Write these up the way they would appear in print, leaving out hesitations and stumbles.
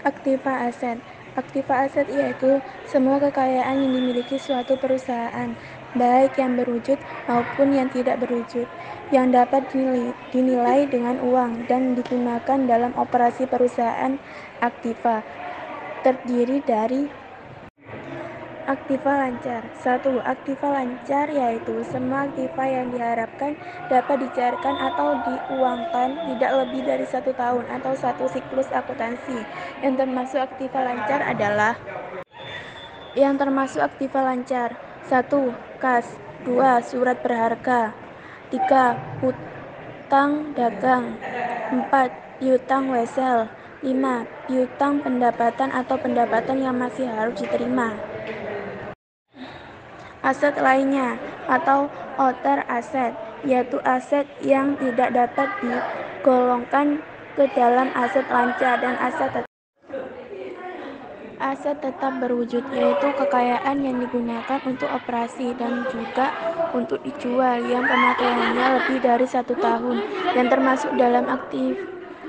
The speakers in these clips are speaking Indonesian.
Aktiva aset. Aktiva aset yaitu semua kekayaan yang dimiliki suatu perusahaan, baik yang berwujud maupun yang tidak berwujud, yang dapat dinilai dengan uang dan digunakan dalam operasi perusahaan. Aktiva terdiri dari aktiva lancar. 1. Aktiva lancar yaitu semua aktiva yang diharapkan dapat dicairkan atau diuangkan tidak lebih dari 1 tahun atau 1 siklus akuntansi. Yang termasuk aktiva lancar adalah 1. Kas. 2. Surat berharga. 3. Hutang dagang. 4. Piutang wesel. 5. Piutang pendapatan atau pendapatan yang masih harus diterima. Aset lainnya atau other aset yaitu aset yang tidak dapat digolongkan ke dalam aset lancar dan aset tetap berwujud yaitu kekayaan yang digunakan untuk operasi dan juga untuk dijual yang pemakaiannya lebih dari 1 tahun. Yang termasuk dalam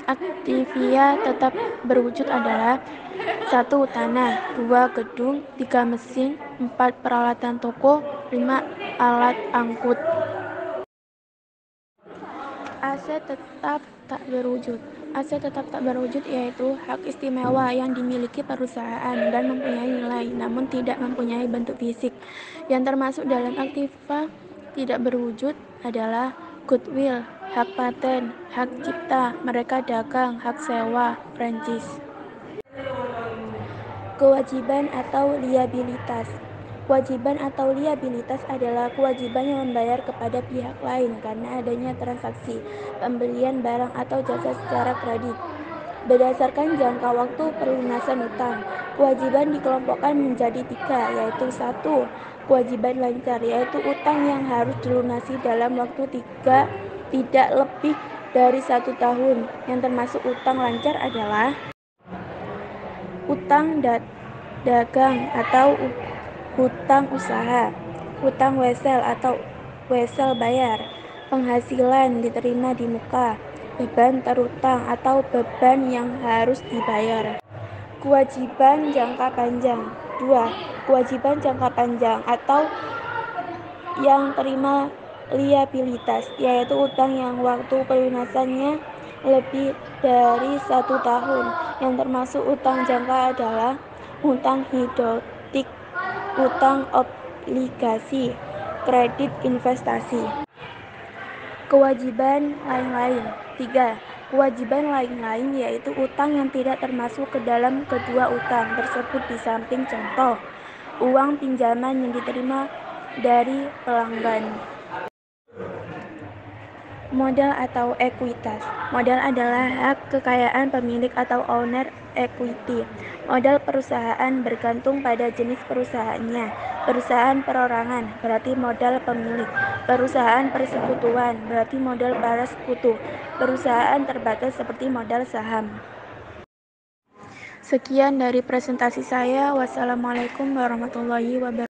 aktivia tetap berwujud adalah 1. Tanah. 2. Gedung. 3. Mesin. 4. Peralatan toko. 5. Alat angkut. Aset tetap tak berwujud. Aset tetap tak berwujud yaitu hak istimewa yang dimiliki perusahaan dan mempunyai nilai namun tidak mempunyai bentuk fisik. Yang termasuk dalam aktiva tidak berwujud adalah goodwill, hak paten, hak cipta, mereka dagang, hak sewa, franchise. Kewajiban atau liabilitas. Kewajiban atau liabilitas adalah kewajiban yang membayar kepada pihak lain karena adanya transaksi pembelian barang atau jasa secara kredit. Berdasarkan jangka waktu pelunasan utang, kewajiban dikelompokkan menjadi 3, yaitu 1. Kewajiban lancar, yaitu utang yang harus dilunasi dalam waktu tidak lebih dari 1 tahun. Yang termasuk utang lancar adalah utang dagang atau hutang usaha, hutang wesel atau wesel bayar, penghasilan diterima di muka, beban terutang atau beban yang harus dibayar. Kewajiban jangka panjang. 2. Kewajiban jangka panjang atau yang terima liabilitas, yaitu utang yang waktu pelunasannya lebih dari 1 tahun. Yang termasuk utang jangka adalah utang hipotek, utang obligasi, kredit investasi. Kewajiban lain-lain. 3. Kewajiban lain-lain yaitu utang yang tidak termasuk ke dalam kedua utang tersebut di samping contoh uang pinjaman yang diterima dari pelanggan. Modal atau ekuitas. Modal adalah hak kekayaan pemilik atau owner equity. Modal perusahaan bergantung pada jenis perusahaannya. Perusahaan perorangan berarti modal pemilik. Perusahaan persekutuan berarti modal para sekutu. Perusahaan terbatas seperti modal saham. Sekian dari presentasi saya. Wassalamualaikum warahmatullahi wabarakatuh.